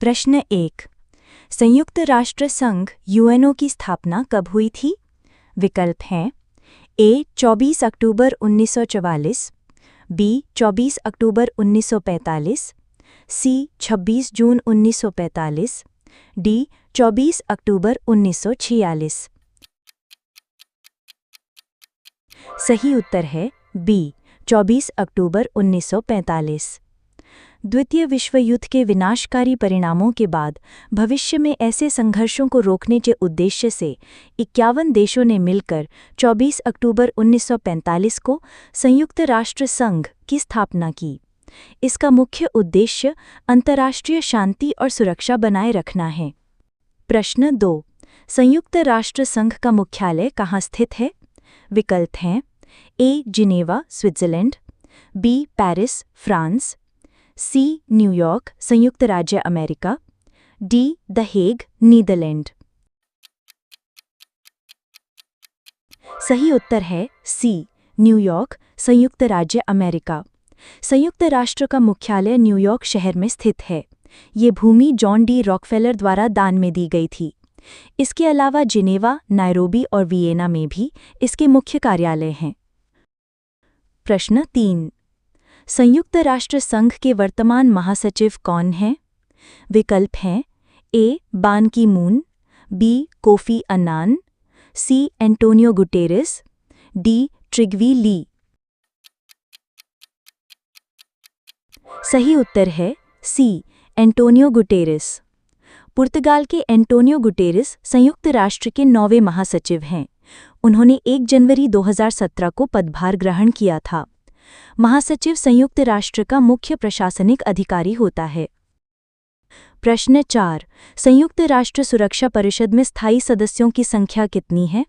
प्रश्न 1। संयुक्त राष्ट्र संघ यूएनओ की स्थापना कब हुई थी? विकल्प हैं ए 24 अक्टूबर 1944, बी 24 अक्टूबर 1945, सी 26 जून 1945, डी 24 अक्टूबर 1946। सही उत्तर है बी 24 अक्टूबर 1945। द्वितीय विश्व युद्ध के विनाशकारी परिणामों के बाद भविष्य में ऐसे संघर्षों को रोकने के उद्देश्य से 51 देशों ने मिलकर 24 अक्टूबर 1945 को संयुक्त राष्ट्र संघ की स्थापना की। इसका मुख्य उद्देश्य अंतर्राष्ट्रीय शांति और सुरक्षा बनाए रखना है। प्रश्न 2। संयुक्त राष्ट्र संघ का मुख्यालय कहाँ स्थित है? विकल्प हैं A Geneva, Switzerland, B Paris, France, C New York, संयुक्त राज्य अमेरिका, डी द हेग, नीदरलैंड। सही उत्तर है सी न्यूयॉर्क, संयुक्त राज्य अमेरिका। संयुक्त राष्ट्र का मुख्यालय न्यूयॉर्क शहर में स्थित है। ये भूमि जॉन डी रॉकफेलर द्वारा दान में दी गई थी। इसके अलावा जिनेवा, नायरोबी और वियेना में भी इसके मुख्य कार्यालय हैं। प्रश्न 3। संयुक्त राष्ट्र संघ के वर्तमान महासचिव कौन हैं? विकल्प हैं ए बान की मून, बी कोफी अन्नान, सी एंटोनियो गुटेरेस, डी ट्रिग्वी ली। सही उत्तर है सी एंटोनियो गुटेरेस। पुर्तगाल के एंटोनियो गुटेरेस संयुक्त राष्ट्र के 9वें महासचिव हैं। उन्होंने 1 जनवरी 2017 को पदभार ग्रहण किया था। महासचिव संयुक्त राष्ट्र का मुख्य प्रशासनिक अधिकारी होता है। प्रश्न 4। संयुक्त राष्ट्र सुरक्षा परिषद में स्थायी सदस्यों की संख्या कितनी है?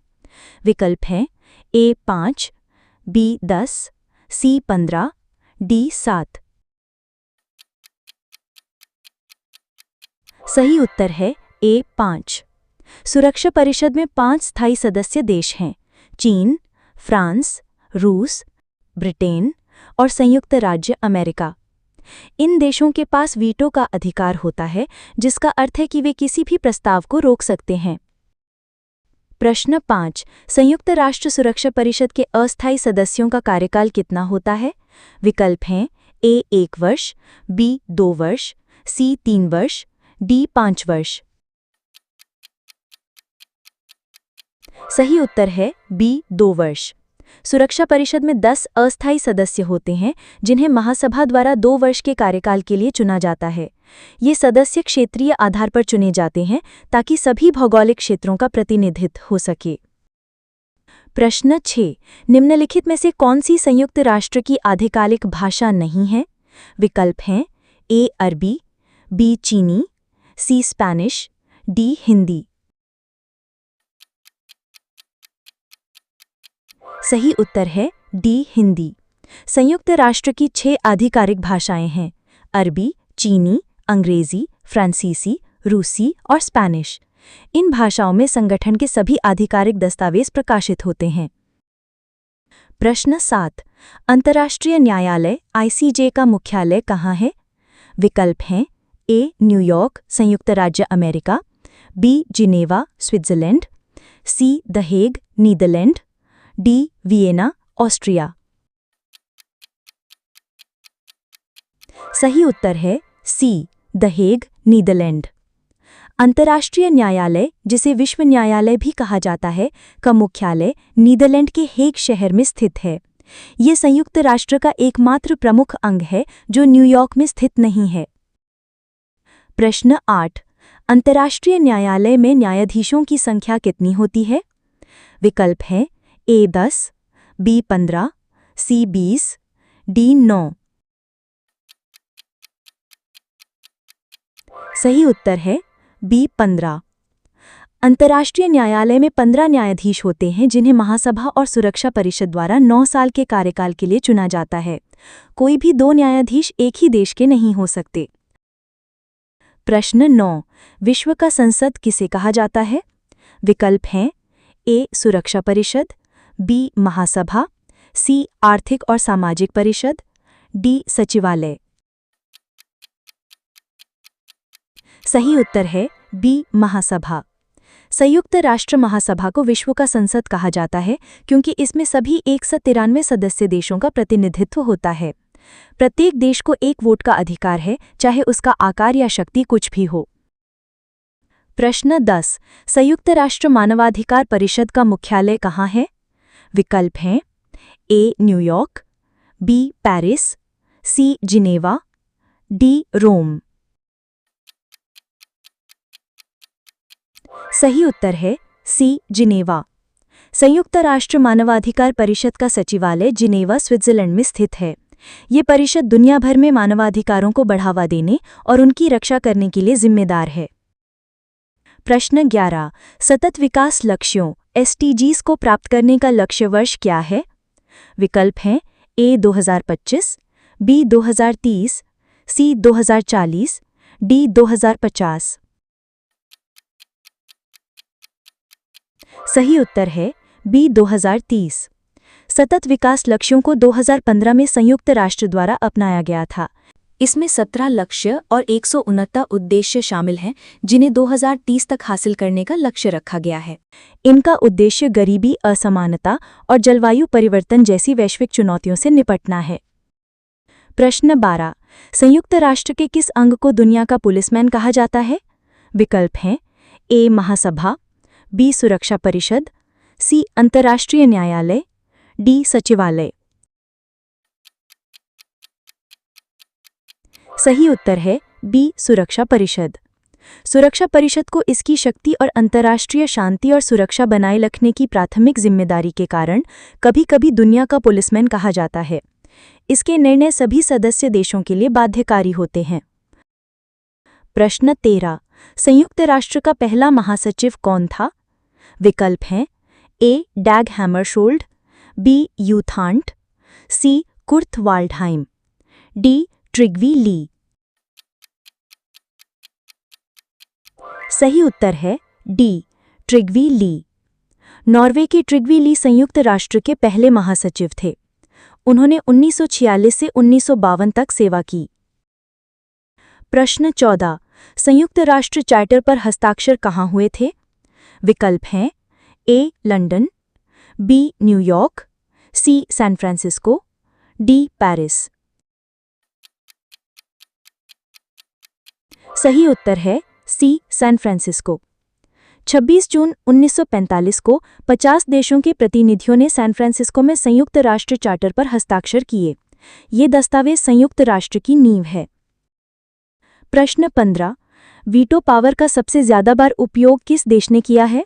विकल्प हैं ए 5, बी 10, सी 15, डी 7। सही उत्तर है ए 5। सुरक्षा परिषद में 5 स्थायी सदस्य देश हैं: चीन, फ्रांस, रूस, ब्रिटेन और संयुक्त राज्य अमेरिका। इन देशों के पास वीटो का अधिकार होता है, जिसका अर्थ है कि वे किसी भी प्रस्ताव को रोक सकते हैं। प्रश्न 5। संयुक्त राष्ट्र सुरक्षा परिषद के अस्थायी सदस्यों का कार्यकाल कितना होता है? विकल्प हैं ए 1 वर्ष, बी 2 वर्ष, सी 3 वर्ष, डी 5 वर्ष। सही उत्तर है बी 2 वर्ष। सुरक्षा परिषद में 10 अस्थायी सदस्य होते हैं, जिन्हें महासभा द्वारा 2 वर्ष के कार्यकाल के लिए चुना जाता है। ये सदस्य क्षेत्रीय आधार पर चुने जाते हैं ताकि सभी भौगोलिक क्षेत्रों का प्रतिनिधित्व हो सके। प्रश्न 6। निम्नलिखित में से कौन सी संयुक्त राष्ट्र की आधिकारिक भाषा नहीं है? विकल्प हैं ए अरबी, बी चीनी, सी स्पेनिश, डी हिंदी। सही उत्तर है डी हिंदी। संयुक्त राष्ट्र की 6 आधिकारिक भाषाएं हैं: अरबी, चीनी, अंग्रेजी, फ्रांसीसी, रूसी और स्पेनिश। इन भाषाओं में संगठन के सभी आधिकारिक दस्तावेज प्रकाशित होते हैं। प्रश्न 7। अंतर्राष्ट्रीय न्यायालय ICJ का मुख्यालय कहाँ है? विकल्प हैं ए न्यूयॉर्क, संयुक्त राज्य America, B Geneva, Switzerland, C the Hague, Netherlands, D Vienna, Austria. सही उत्तर है सी द हेग, नीदरलैंड। अंतर्राष्ट्रीय न्यायालय, जिसे विश्व न्यायालय भी कहा जाता है, का मुख्यालय नीदरलैंड के हेग शहर में स्थित है। ये संयुक्त राष्ट्र का एकमात्र प्रमुख अंग है जो न्यूयॉर्क में स्थित नहीं है। प्रश्न 8। अंतर्राष्ट्रीय न्यायालय में न्यायाधीशों की संख्या कितनी होती है? विकल्प हैं ए 10, बी 15, सी 20, डी 9। सही उत्तर है बी 15। अंतर्राष्ट्रीय न्यायालय में 15 न्यायाधीश होते हैं, जिन्हें महासभा और सुरक्षा परिषद द्वारा 9 साल के कार्यकाल के लिए चुना जाता है। कोई भी 2 न्यायाधीश एक ही देश के नहीं हो सकते। प्रश्न 9। विश्व का संसद किसे कहा जाता है? विकल्प हैं ए सुरक्षा परिषद, बी महासभा, सी आर्थिक और सामाजिक परिषद, डी सचिवालय। सही उत्तर है बी महासभा। संयुक्त राष्ट्र महासभा को विश्व का संसद कहा जाता है क्योंकि इसमें सभी 193 सदस्य देशों का प्रतिनिधित्व होता है। प्रत्येक देश को एक वोट का अधिकार है, चाहे उसका आकार या शक्ति कुछ भी हो। प्रश्न 10। संयुक्त राष्ट्र मानवाधिकार परिषद का मुख्यालय कहाँ है? विकल्प हैं A New York, B Paris, C Geneva, D Rome. सही उत्तर है सी जिनेवा। संयुक्त राष्ट्र मानवाधिकार परिषद का सचिवालय जिनेवा, स्विट्जरलैंड में स्थित है। ये परिषद दुनिया भर में मानवाधिकारों को बढ़ावा देने और उनकी रक्षा करने के लिए जिम्मेदार है। प्रश्न 11। सतत विकास लक्ष्यों SDGs को प्राप्त करने का लक्ष्य वर्ष क्या है? विकल्प हैं ए 2025, बी 2030, सी 2040, डी 2050। सही उत्तर है बी 2030। सतत विकास लक्ष्यों को 2015 में संयुक्त राष्ट्र द्वारा अपनाया गया था। इसमें 17 लक्ष्य और 169 उद्देश्य शामिल हैं, जिन्हें 2030 तक हासिल करने का लक्ष्य रखा गया है। इनका उद्देश्य गरीबी, असमानता और जलवायु परिवर्तन जैसी वैश्विक चुनौतियों से निपटना है। प्रश्न 12। संयुक्त राष्ट्र के किस अंग को दुनिया का पुलिसमैन कहा जाता है? विकल्प हैं ए महासभा, बी सुरक्षा परिषद, सी अंतर्राष्ट्रीय न्यायालय, डी सचिवालय। सही उत्तर है बी सुरक्षा परिषद। सुरक्षा परिषद को इसकी शक्ति और अंतर्राष्ट्रीय शांति और सुरक्षा बनाए रखने की प्राथमिक जिम्मेदारी के कारण कभी-कभी दुनिया का पुलिसमैन कहा जाता है। इसके निर्णय सभी सदस्य देशों के लिए बाध्यकारी होते हैं। प्रश्न 13। संयुक्त राष्ट्र का पहला महासचिव कौन था? विकल्प हैं ए डैग हैमरशोल्ड, बी यूथांट, सी कुर्ट वाल्डहाइम, डी ट्रिग्वी ली। सही उत्तर है डी ट्रिग्वी ली। नॉर्वे के ट्रिग्वी ली संयुक्त राष्ट्र के पहले महासचिव थे। उन्होंने 1946 से 1952 तक सेवा की। प्रश्न 14। संयुक्त राष्ट्र चार्टर पर हस्ताक्षर कहाँ हुए थे? विकल्प हैं ए लंदन, बी न्यूयॉर्क, सी सैन फ्रांसिस्को, डी पेरिस। सही उत्तर है सी सैन फ्रांसिस्को। 26 जून 1945 को 50 देशों के प्रतिनिधियों ने सैन फ्रांसिस्को में संयुक्त राष्ट्र चार्टर पर हस्ताक्षर किए। ये दस्तावेज संयुक्त राष्ट्र की नींव है। प्रश्न 15। वीटो पावर का सबसे ज्यादा बार उपयोग किस देश ने किया है?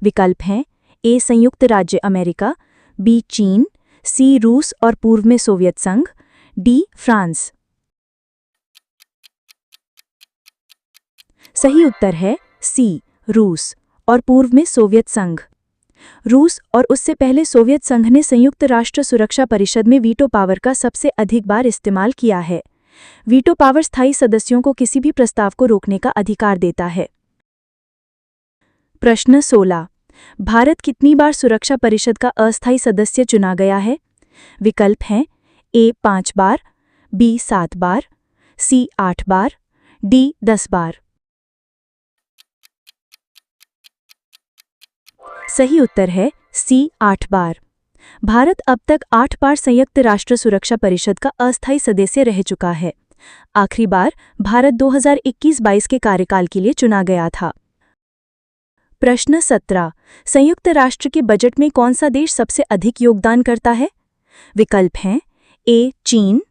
विकल्प हैं ए संयुक्त राज्य अमेरिका, बी चीन, सी रूस और पूर्व में सोवियत संघ, डी फ्रांस। सही उत्तर है सी रूस और पूर्व में सोवियत संघ। रूस और उससे पहले सोवियत संघ ने संयुक्त राष्ट्र सुरक्षा परिषद में वीटो पावर का सबसे अधिक बार इस्तेमाल किया है। वीटो पावर स्थायी सदस्यों को किसी भी प्रस्ताव को रोकने का अधिकार देता है। प्रश्न 16। भारत कितनी बार सुरक्षा परिषद का अस्थायी सदस्य चुना गया है? विकल्प हैं ए 5 बार, बी 7 बार, सी 8 बार, डी 10 बार। सही उत्तर है सी 8 बार। भारत अब तक 8 बार संयुक्त राष्ट्र सुरक्षा परिषद का अस्थायी सदस्य रह चुका है। आखिरी बार भारत 2021-22 के कार्यकाल के लिए चुना गया था। प्रश्न 17। संयुक्त राष्ट्र के बजट में कौन सा देश सबसे अधिक योगदान करता है? विकल्प हैं ए चीन,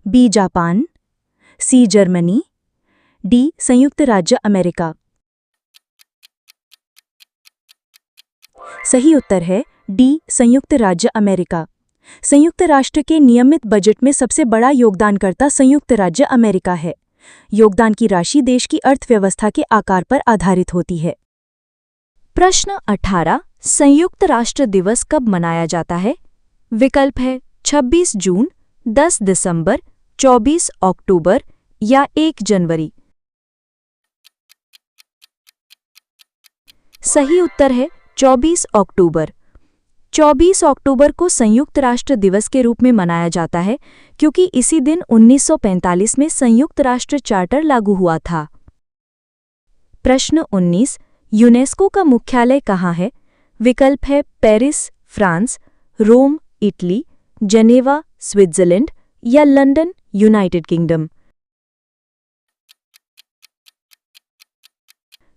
B Japan, C Germany, D संयुक्त राज्य अमेरिका। सही उत्तर है डी संयुक्त राज्य अमेरिका। संयुक्त राष्ट्र के नियमित बजट में सबसे बड़ा योगदानकर्ता संयुक्त राज्य अमेरिका है। योगदान की राशि देश की अर्थव्यवस्था के आकार पर आधारित होती है। प्रश्न 18। संयुक्त राष्ट्र दिवस कब मनाया जाता है? विकल्प है 26 जून, 10 दिसंबर, 24 अक्टूबर या 1 जनवरी। सही उत्तर है 24 अक्टूबर। 24 अक्टूबर को संयुक्त राष्ट्र दिवस के रूप में मनाया जाता है क्योंकि इसी दिन 1945 में संयुक्त राष्ट्र चार्टर लागू हुआ था। प्रश्न 19, यूनेस्को का मुख्यालय कहाँ है? विकल्प है पेरिस, फ्रांस, रोम, इटली, जेनेवा, स्विट्जरलैंड या लंदन, यूनाइटेड किंगडम।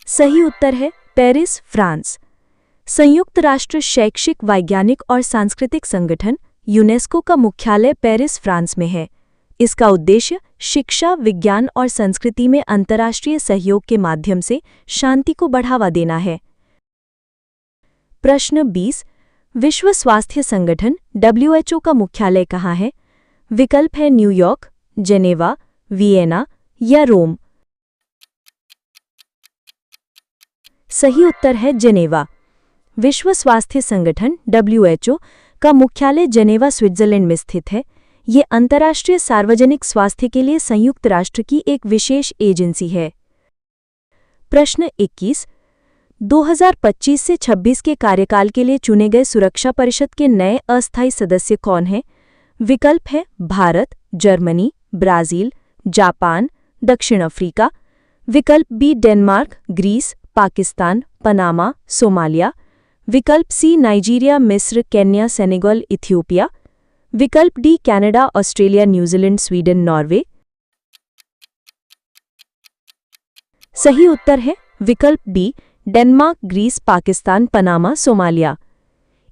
सही उत्तर है पेरिस, फ्रांस। संयुक्त राष्ट्र शैक्षिक, वैज्ञानिक और सांस्कृतिक संगठन यूनेस्को का मुख्यालय पेरिस, फ्रांस में है। इसका उद्देश्य शिक्षा, विज्ञान और संस्कृति में अंतर्राष्ट्रीय सहयोग के माध्यम से शांति को बढ़ावा देना है। प्रश्न 20, विश्व स्वास्थ्य संगठन WHO का मुख्यालय कहाँ है? विकल्प है न्यूयॉर्क, जेनेवा, वियना या रोम। सही उत्तर है जेनेवा। विश्व स्वास्थ्य संगठन WHO का मुख्यालय जेनेवा, स्विट्जरलैंड में स्थित है। ये अंतर्राष्ट्रीय सार्वजनिक स्वास्थ्य के लिए संयुक्त राष्ट्र की एक विशेष एजेंसी है। प्रश्न 21, 2025 से 26 के कार्यकाल के लिए चुने गए सुरक्षा परिषद के नए अस्थायी सदस्य कौन हैं? विकल्प है भारत, जर्मनी, ब्राजील, जापान, दक्षिण अफ्रीका। विकल्प B Denmark, Greece, Pakistan, Panama, Somalia. विकल्प सी नाइजीरिया, मिस्र, केन्या, सेनेगल, इथियोपिया। विकल्प D Canada, Australia, New Zealand, Sweden, Norway. सही उत्तर है विकल्प D Denmark, Greece, Pakistan, Panama, Somalia.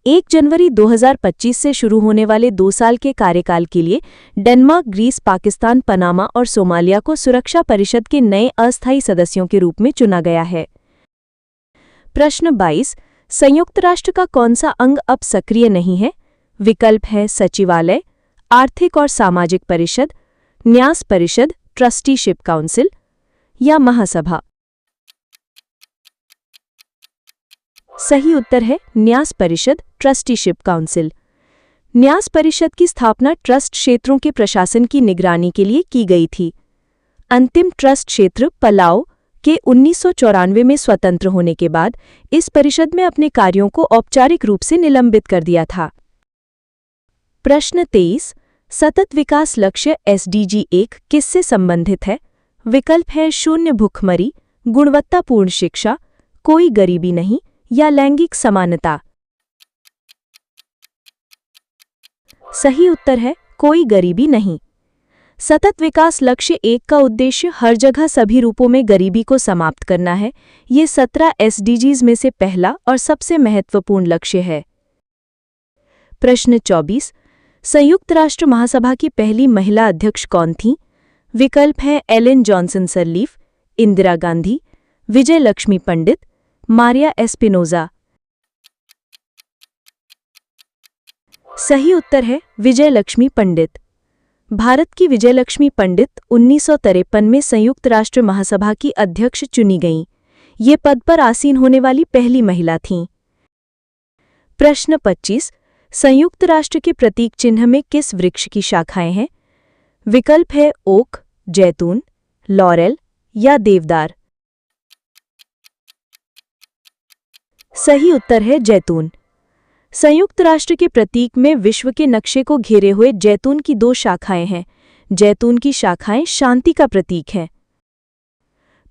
1 जनवरी 2025 से शुरू होने वाले 2 साल के कार्यकाल के लिए डेनमार्क, ग्रीस, पाकिस्तान, पनामा और सोमालिया को सुरक्षा परिषद के नए अस्थायी सदस्यों के रूप में चुना गया है। प्रश्न 22, संयुक्त राष्ट्र का कौन सा अंग अब सक्रिय नहीं है? विकल्प है सचिवालय, आर्थिक और सामाजिक परिषद, न्यास परिषद, ट्रस्टीशिप काउंसिल या महासभा। सही उत्तर है न्यास परिषद, ट्रस्टीशिप काउंसिल। न्यास परिषद की स्थापना ट्रस्ट क्षेत्रों के प्रशासन की निगरानी के लिए की गई थी। अंतिम ट्रस्ट क्षेत्र पलाओ के 1994 में स्वतंत्र होने के बाद इस परिषद में अपने कार्यों को औपचारिक रूप से निलंबित कर दिया था। प्रश्न 23, सतत विकास लक्ष्य SDG 1 किससे संबंधित है? विकल्प है शून्य भूखमरी, गुणवत्तापूर्ण शिक्षा, कोई गरीबी नहीं या लैंगिक समानता। सही उत्तर है कोई गरीबी नहीं। सतत विकास लक्ष्य 1 का उद्देश्य हर जगह सभी रूपों में गरीबी को समाप्त करना है। ये 17 SDGs में से पहला और सबसे महत्वपूर्ण लक्ष्य है। प्रश्न 24, संयुक्त राष्ट्र महासभा की पहली महिला अध्यक्ष कौन थीं? विकल्प है एलेन जॉनसन सरलीफ, इंदिरा गांधी, विजय लक्ष्मी पंडित, मारिया एस्पिनोजा। सही उत्तर है विजय लक्ष्मी पंडित। भारत की विजय लक्ष्मी पंडित 1953 में संयुक्त राष्ट्र महासभा की अध्यक्ष चुनी गईं। ये पद पर आसीन होने वाली पहली महिला थीं। प्रश्न 25, संयुक्त राष्ट्र के प्रतीक चिन्ह में किस वृक्ष की शाखाएं हैं? विकल्प है ओक, जैतून, लॉरेल या देवदार। सही उत्तर है जैतून। संयुक्त राष्ट्र के प्रतीक में विश्व के नक्शे को घेरे हुए जैतून की 2 शाखाएं हैं। जैतून की शाखाएं शांति का प्रतीक हैं।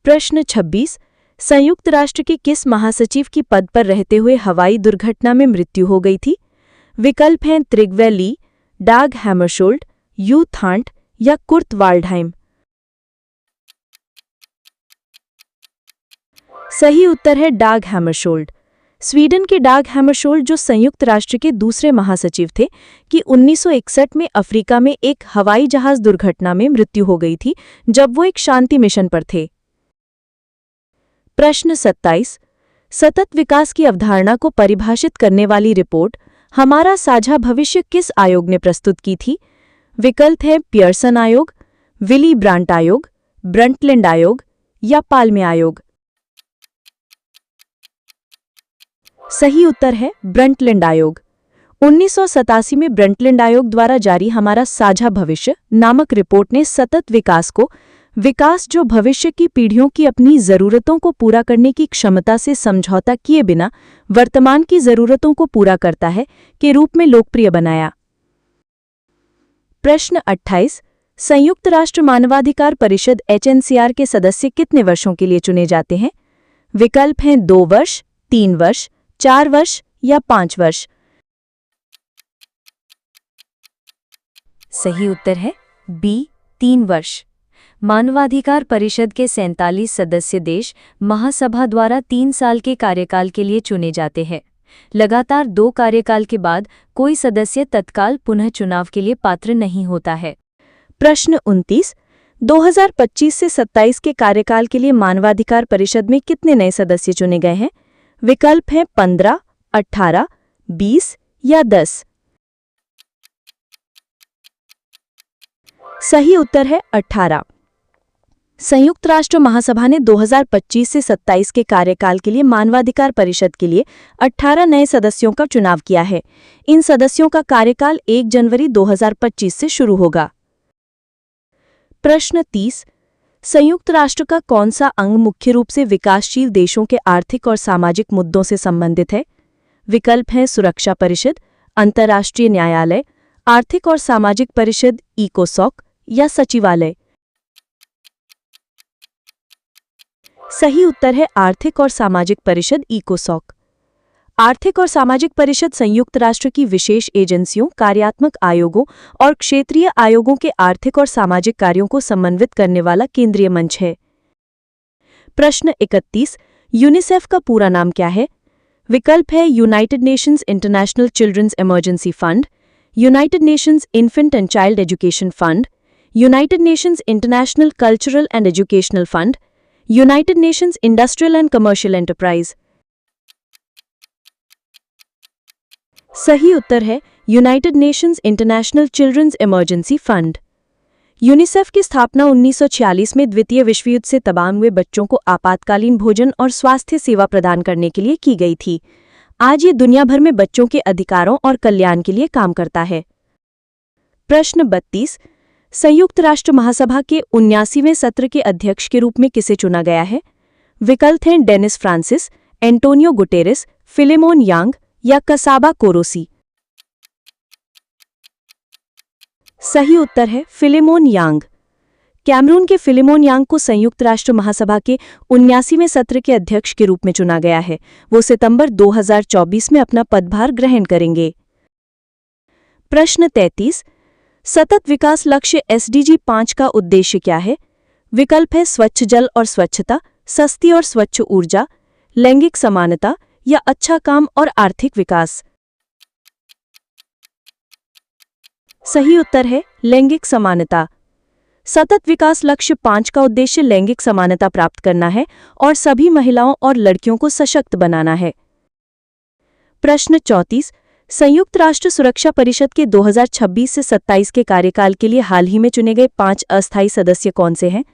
प्रश्न 26, संयुक्त राष्ट्र के किस महासचिव की पद पर रहते हुए हवाई दुर्घटना में मृत्यु हो गई थी? विकल्प हैं त्रिग्वे ली, डाग हैमरशोल्ड, यू थांट या कुर्ट वाल्डहाइम। सही उत्तर है डाग हैमरशोल्ड। स्वीडन के डाग हैमरशोल्ड, जो संयुक्त राष्ट्र के दूसरे महासचिव थे, कि 1961 में अफ्रीका में एक हवाई जहाज दुर्घटना में मृत्यु हो गई थी जब वो एक शांति मिशन पर थे। प्रश्न 27, सतत विकास की अवधारणा को परिभाषित करने वाली रिपोर्ट हमारा साझा भविष्य किस आयोग ने प्रस्तुत की थी? विकल्प है पियर्सन आयोग, विली ब्रांट आयोग, ब्रंटलैंड आयोग या पाल्मे आयोग। सही उत्तर है ब्रंटलैंड आयोग। 1987 में ब्रंटलैंड आयोग द्वारा जारी हमारा साझा भविष्य नामक रिपोर्ट ने सतत विकास को विकास जो भविष्य की पीढ़ियों की अपनी जरूरतों को पूरा करने की क्षमता से समझौता किए बिना वर्तमान की जरूरतों को पूरा करता है के रूप में लोकप्रिय बनाया। प्रश्न 28, संयुक्त राष्ट्र मानवाधिकार परिषद HNCR के सदस्य कितने वर्षों के लिए चुने जाते हैं? विकल्प हैं 2 वर्ष, 3 वर्ष, 4 वर्ष या 5 वर्ष। सही उत्तर है बी, 3 वर्ष। मानवाधिकार परिषद के 47 सदस्य देश महासभा द्वारा 3 साल के कार्यकाल के लिए चुने जाते हैं। लगातार 2 कार्यकाल के बाद कोई सदस्य तत्काल पुनः चुनाव के लिए पात्र नहीं होता है। प्रश्न 29, 2025 से 27 के कार्यकाल के लिए मानवाधिकार परिषद में कितने नए सदस्य चुने गए हैं? विकल्प हैं 15, 18, 20 या 10। सही उत्तर है 18। संयुक्त राष्ट्र महासभा ने 2025 से 27 के कार्यकाल के लिए मानवाधिकार परिषद के लिए 18 नए सदस्यों का चुनाव किया है। इन सदस्यों का कार्यकाल 1 जनवरी 2025 से शुरू होगा। प्रश्न 30, संयुक्त राष्ट्र का कौन सा अंग मुख्य रूप से विकासशील देशों के आर्थिक और सामाजिक मुद्दों से संबंधित है? विकल्प हैं सुरक्षा परिषद, अंतर्राष्ट्रीय न्यायालय, आर्थिक और सामाजिक परिषद इकोसॉक या सचिवालय। सही उत्तर है आर्थिक और सामाजिक परिषद इकोसॉक। आर्थिक और सामाजिक परिषद संयुक्त राष्ट्र की विशेष एजेंसियों, कार्यात्मक आयोगों और क्षेत्रीय आयोगों के आर्थिक और सामाजिक कार्यों को समन्वित करने वाला केंद्रीय मंच है। प्रश्न 31, यूनिसेफ का पूरा नाम क्या है? विकल्प है United Nations International Children's Emergency Fund, United Nations Infant and Child Education Fund, United Nations International Cultural and Educational Fund, United Nations Industrial and Commercial Enterprise. सही उत्तर है United Nations International Children's Emergency Fund. UNICEF की स्थापना 1946 में द्वितीय विश्व युद्ध से तबाह हुए बच्चों को आपातकालीन भोजन और स्वास्थ्य सेवा प्रदान करने के लिए की गई थी। आज ये दुनिया भर में बच्चों के अधिकारों और कल्याण के लिए काम करता है। प्रश्न 32, संयुक्त राष्ट्र महासभा के 79वें सत्र के अध्यक्ष के रूप में किसे चुना गया है? विकल्प हैं Dennis Francis, Antonio Guterres, Philemon Yang या कसाबा कोरोसी। सही उत्तर है फिलेमोन यांग। कैमरून के फिलेमोन यांग को संयुक्त राष्ट्र महासभा के 79वें सत्र के अध्यक्ष के रूप में चुना गया है। वो सितंबर 2024 में अपना पदभार ग्रहण करेंगे। प्रश्न 33, सतत विकास लक्ष्य SDG 5 का उद्देश्य क्या है? विकल्प है स्वच्छ जल और स्वच्छता, सस्ती और स्वच्छ ऊर्जा, लैंगिक समानता या अच्छा काम और आर्थिक विकास। सही उत्तर है लैंगिक समानता। सतत विकास लक्ष्य 5 का उद्देश्य लैंगिक समानता प्राप्त करना है और सभी महिलाओं और लड़कियों को सशक्त बनाना है। प्रश्न 34, संयुक्त राष्ट्र सुरक्षा परिषद के 2026 से 27 के कार्यकाल के लिए हाल ही में चुने गए 5 अस्थायी सदस्य कौन से हैं?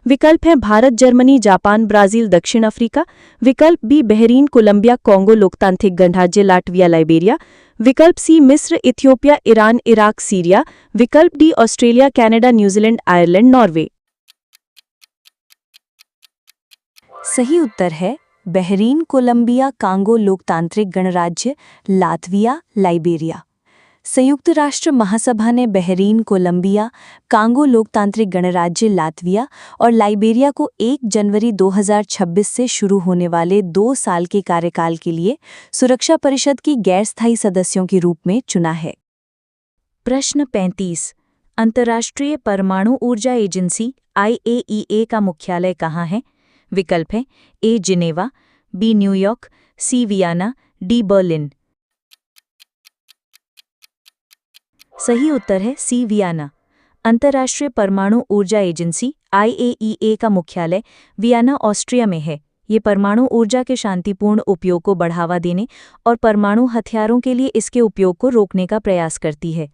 विकल्प हैं भारत, जर्मनी, जापान, ब्राजील, दक्षिण अफ्रीका। विकल्प बी बहरीन, कोलंबिया, कॉन्गो लोकतांत्रिक गणराज्य, लाटविया, लाइबेरिया। विकल्प सी मिस्र, इथियोपिया, ईरान, इराक, सीरिया। विकल्प D Australia, Canada, New Zealand, Ireland, Norway. सही उत्तर है बहरीन, कोलंबिया, कांगो लोकतांत्रिक गणराज्य, लातविया, लाइबेरिया। संयुक्त राष्ट्र महासभा ने बहरीन, कोलंबिया, कांगो लोकतांत्रिक गणराज्य, लातविया और लाइबेरिया को 1 जनवरी 2026 से शुरू होने वाले 2 साल के कार्यकाल के लिए सुरक्षा परिषद की गैर-स्थायी सदस्यों के रूप में चुना है। प्रश्न 35, अंतर्राष्ट्रीय परमाणु ऊर्जा एजेंसी IAEA का मुख्यालय कहाँ है? विकल्प हैं A Geneva, B New York, C Vienna, D Berlin. सही उत्तर है सी वियना। अंतर्राष्ट्रीय परमाणु ऊर्जा एजेंसी IAEA का मुख्यालय वियना, ऑस्ट्रिया में है। ये परमाणु ऊर्जा के शांतिपूर्ण उपयोग को बढ़ावा देने और परमाणु हथियारों के लिए इसके उपयोग को रोकने का प्रयास करती है।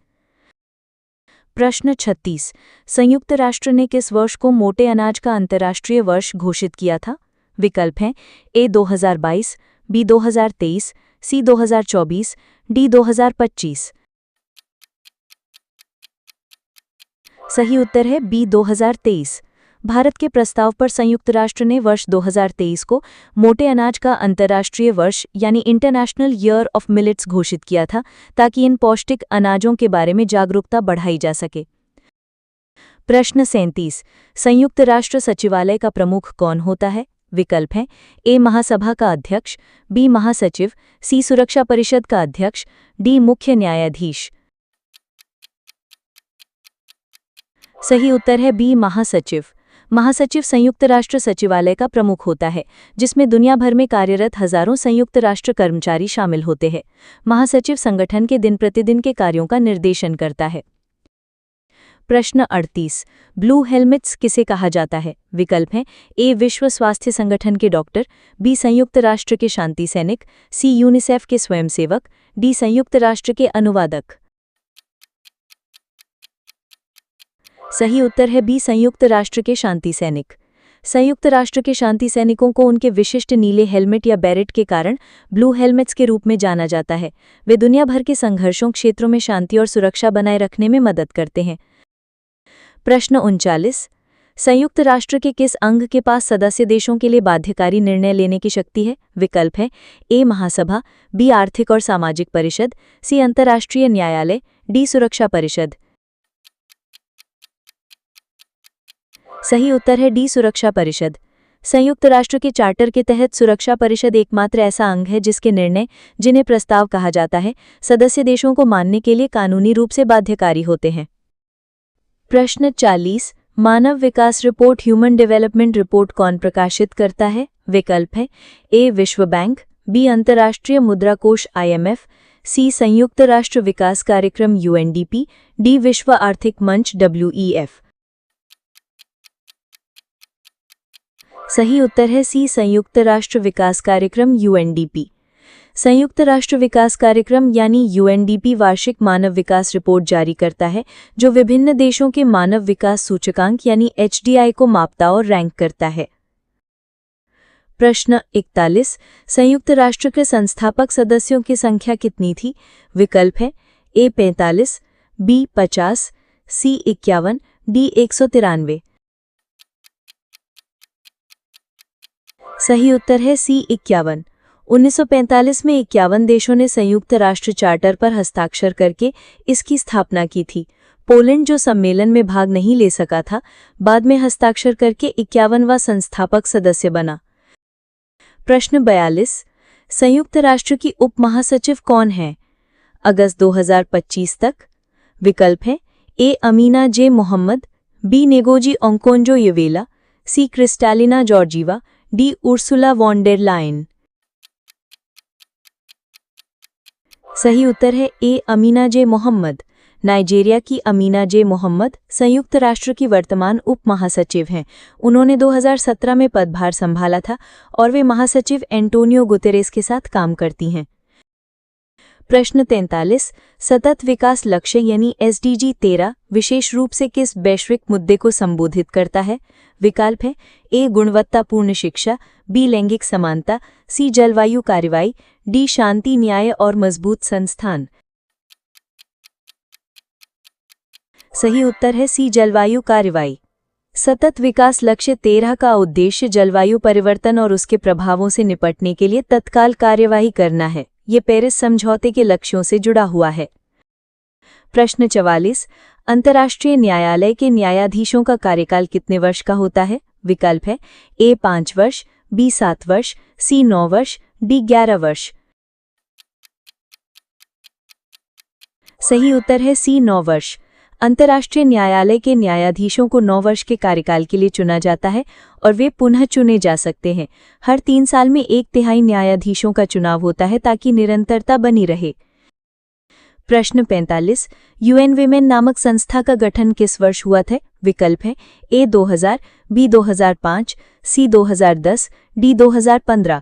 प्रश्न 36, संयुक्त राष्ट्र ने किस वर्ष को मोटे अनाज का अंतर्राष्ट्रीय वर्ष घोषित किया था? विकल्प हैं ए 2022, बी 2023, सी 2024, डी 2025। सही उत्तर है बी 2023। भारत के प्रस्ताव पर संयुक्त राष्ट्र ने वर्ष 2023 को मोटे अनाज का अंतर्राष्ट्रीय वर्ष यानी इंटरनेशनल ईयर ऑफ मिलेट्स घोषित किया था ताकि इन पौष्टिक अनाजों के बारे में जागरूकता बढ़ाई जा सके। प्रश्न 37, संयुक्त राष्ट्र सचिवालय का प्रमुख कौन होता है? विकल्प हैं ए महासभा का अध्यक्ष, बी महासचिव, सी सुरक्षा परिषद का अध्यक्ष, डी मुख्य न्यायाधीश। सही उत्तर है बी महासचिव। महासचिव संयुक्त राष्ट्र सचिवालय का प्रमुख होता है, जिसमें दुनिया भर में कार्यरत हजारों संयुक्त राष्ट्र कर्मचारी शामिल होते हैं। महासचिव संगठन के दिन प्रतिदिन के कार्यों का निर्देशन करता है। प्रश्न 38। ब्लू हेलमेट्स किसे कहा जाता है? विकल्प हैं ए विश्व स्वास्थ्य संगठन के डॉक्टर, बी संयुक्त राष्ट्र के शांति सैनिक, सी यूनिसेफ के स्वयंसेवक, डी संयुक्त राष्ट्र के अनुवादक। सही उत्तर है बी संयुक्त राष्ट्र के शांति सैनिक। संयुक्त राष्ट्र के शांति सैनिकों को उनके विशिष्ट नीले हेलमेट या बैरेट के कारण ब्लू हेलमेट्स के रूप में जाना जाता है। वे दुनिया भर के संघर्षों क्षेत्रों में शांति और सुरक्षा बनाए रखने में मदद करते हैं। प्रश्न 39। संयुक्त राष्ट्र के किस अंग के पास सदस्य देशों के लिए बाध्यकारी निर्णय लेने की शक्ति है? विकल्प है ए महासभा, बी आर्थिक और सामाजिक परिषद, सी अंतर्राष्ट्रीय न्यायालय, डी सुरक्षा परिषद। सही उत्तर है डी सुरक्षा परिषद। संयुक्त राष्ट्र के चार्टर के तहत सुरक्षा परिषद एकमात्र ऐसा अंग है जिसके निर्णय, जिन्हें प्रस्ताव कहा जाता है, सदस्य देशों को मानने के लिए कानूनी रूप से बाध्यकारी होते हैं। प्रश्न 40। मानव विकास रिपोर्ट ह्यूमन डेवलपमेंट रिपोर्ट कौन प्रकाशित करता है? विकल्प है ए विश्व बैंक, बी अंतर्राष्ट्रीय मुद्रा कोष IMF, सी संयुक्त राष्ट्र विकास कार्यक्रम UNDP, डी विश्व आर्थिक मंच WEF। सही उत्तर है सी संयुक्त राष्ट्र विकास कार्यक्रम UNDP। संयुक्त राष्ट्र विकास कार्यक्रम यानी UNDP वार्षिक मानव विकास रिपोर्ट जारी करता है, जो विभिन्न देशों के मानव विकास सूचकांक यानी HDI को मापता और रैंक करता है। प्रश्न 41। संयुक्त राष्ट्र के संस्थापक सदस्यों की संख्या कितनी थी? विकल्प है ए 45, बी 50, सी 51, डी 193। सही उत्तर है सी 51। 1945 में 51 देशों ने संयुक्त राष्ट्र चार्टर पर हस्ताक्षर करके इसकी स्थापना की थी। पोलैंड, जो सम्मेलन में भाग नहीं ले सका था, बाद में हस्ताक्षर करके 51वां संस्थापक सदस्य बना। प्रश्न 42। संयुक्त राष्ट्र की उप महासचिव कौन है अगस्त 2025 तक? विकल्प है A Amina J Mohammed, B Ngozi Okonjo Iweala, C Kristalina Georgieva, D Ursula von der Leyen. सही उत्तर है A Amina J Mohammed. Nigeria की अमीना जे मोहम्मद संयुक्त राष्ट्र की वर्तमान उप महासचिव हैं। उन्होंने 2017 में पदभार संभाला था और वे महासचिव एंटोनियो गुतेरेस के साथ काम करती हैं। प्रश्न 43। सतत विकास लक्ष्य यानी SDG 13 विशेष रूप से किस वैश्विक मुद्दे को संबोधित करता है? विकल्प है ए गुणवत्तापूर्ण शिक्षा, बी लैंगिक समानता, सी जलवायु कार्रवाई, डी शांति, न्याय और मजबूत संस्थान। सही उत्तर है सी जलवायु कार्रवाई। सतत विकास लक्ष्य 13 का उद्देश्य जलवायु परिवर्तन और उसके प्रभावों से निपटने के लिए तत्काल कार्यवाही करना है। ये पेरिस समझौते के लक्ष्यों से जुड़ा हुआ है। प्रश्न 44। अंतर्राष्ट्रीय न्यायालय के न्यायाधीशों का कार्यकाल कितने वर्ष का होता है? विकल्प है ए 5 वर्ष, बी 7 वर्ष, सी 9 वर्ष, डी 11 वर्ष। सही उत्तर है सी 9 वर्ष। अंतर्राष्ट्रीय न्यायालय के न्यायाधीशों को 9 वर्ष के कार्यकाल के लिए चुना जाता है और वे पुनः चुने जा सकते हैं। हर 3 साल में 1/3 न्यायाधीशों का चुनाव होता है ताकि निरंतरता बनी रहे। प्रश्न 45। UN विमेन नामक संस्था का गठन किस वर्ष हुआ था? विकल्प है ए 2000, बी 2005, सी 2010, डी 2015।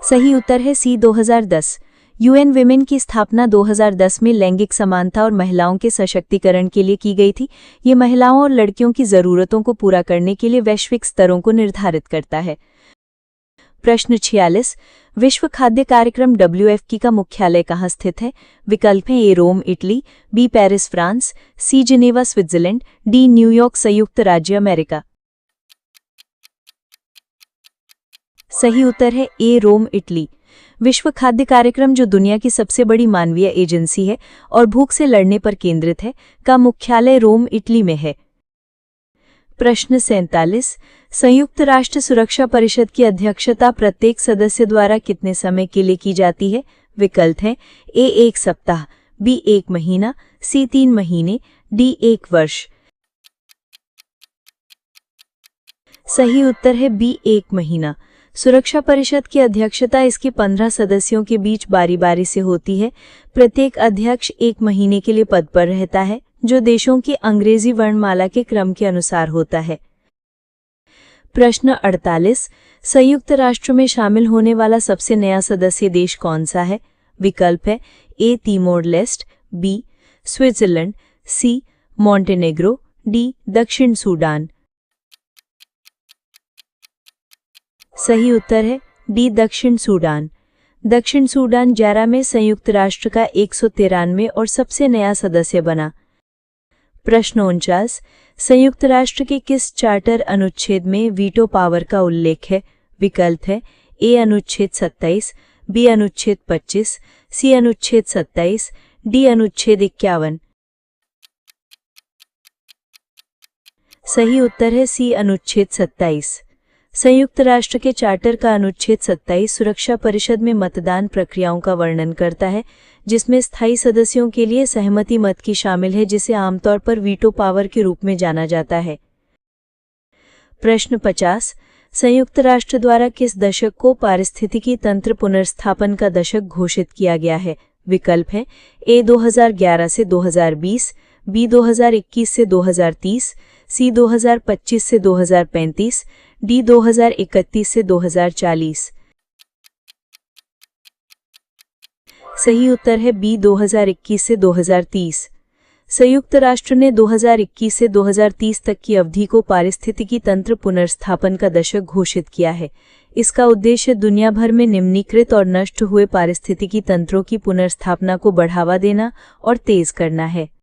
सही उत्तर है सी 2010। UN विमेन की स्थापना 2010 में लैंगिक समानता और महिलाओं के सशक्तिकरण के लिए की गई थी। ये महिलाओं और लड़कियों की ज़रूरतों को पूरा करने के लिए वैश्विक स्तरों को निर्धारित करता है। प्रश्न 46। विश्व खाद्य कार्यक्रम WFP का मुख्यालय कहाँ स्थित है? विकल्प हैं A Rome Italy, B Paris France, C Geneva Switzerland, D New York संयुक्त राज्य अमेरिका। सही उत्तर है ए रोम इटली। विश्व खाद्य कार्यक्रम, जो दुनिया की सबसे बड़ी मानवीय एजेंसी है और भूख से लड़ने पर केंद्रित है, का मुख्यालय रोम इटली में है। प्रश्न 47। संयुक्त राष्ट्र सुरक्षा परिषद की अध्यक्षता प्रत्येक सदस्य द्वारा कितने समय के लिए की जाती है? विकल्प हैं ए 1 सप्ताह, बी 1 महीना, सी 3 महीने, डी 1 वर्ष। सही उत्तर है बी 1 महीना। सुरक्षा परिषद की अध्यक्षता इसके 15 सदस्यों के बीच बारी बारी से होती है। प्रत्येक अध्यक्ष 1 महीने के लिए पद पर रहता है, जो देशों की अंग्रेजी वर्णमाला के क्रम के अनुसार होता है। प्रश्न 48। संयुक्त राष्ट्र में शामिल होने वाला सबसे नया सदस्य देश कौन सा है? विकल्प है ए तिमोर लेस्ट, बी स्विट्जरलैंड, सी मॉन्टेनेग्रो, डी दक्षिण सूडान। सही उत्तर है डी दक्षिण सूडान। दक्षिण सूडान 11 में संयुक्त राष्ट्र का 193 और सबसे नया सदस्य बना। प्रश्न 49। संयुक्त राष्ट्र के किस चार्टर अनुच्छेद में वीटो पावर का उल्लेख है? विकल्प है ए अनुच्छेद 27, बी अनुच्छेद 25, सी अनुच्छेद 27, डी अनुच्छेद 51। सही उत्तर है सी अनुच्छेद 27। संयुक्त राष्ट्र के चार्टर का अनुच्छेद 27 सुरक्षा परिषद में मतदान प्रक्रियाओं का वर्णन करता है, जिसमें स्थायी सदस्यों के लिए सहमति मत की शामिल है, जिसे आमतौर पर वीटो पावर के रूप में जाना जाता है। प्रश्न 50। संयुक्त राष्ट्र द्वारा किस दशक को पारिस्थितिकी तंत्र पुनर्स्थापन का दशक घोषित किया गया है? विकल्प हैं ए 2011 से 2020, बी 2021 से 2030, सी 2025 से 2035, डी 2031 से 2040। सही उत्तर है बी 2021 से 2030। संयुक्त राष्ट्र ने 2021 से 2030 तक की अवधि को पारिस्थितिकी तंत्र पुनर्स्थापन का दशक घोषित किया है। इसका उद्देश्य दुनिया भर में निम्नीकृत और नष्ट हुए पारिस्थितिकी तंत्रों की पुनर्स्थापना को बढ़ावा देना और तेज करना है।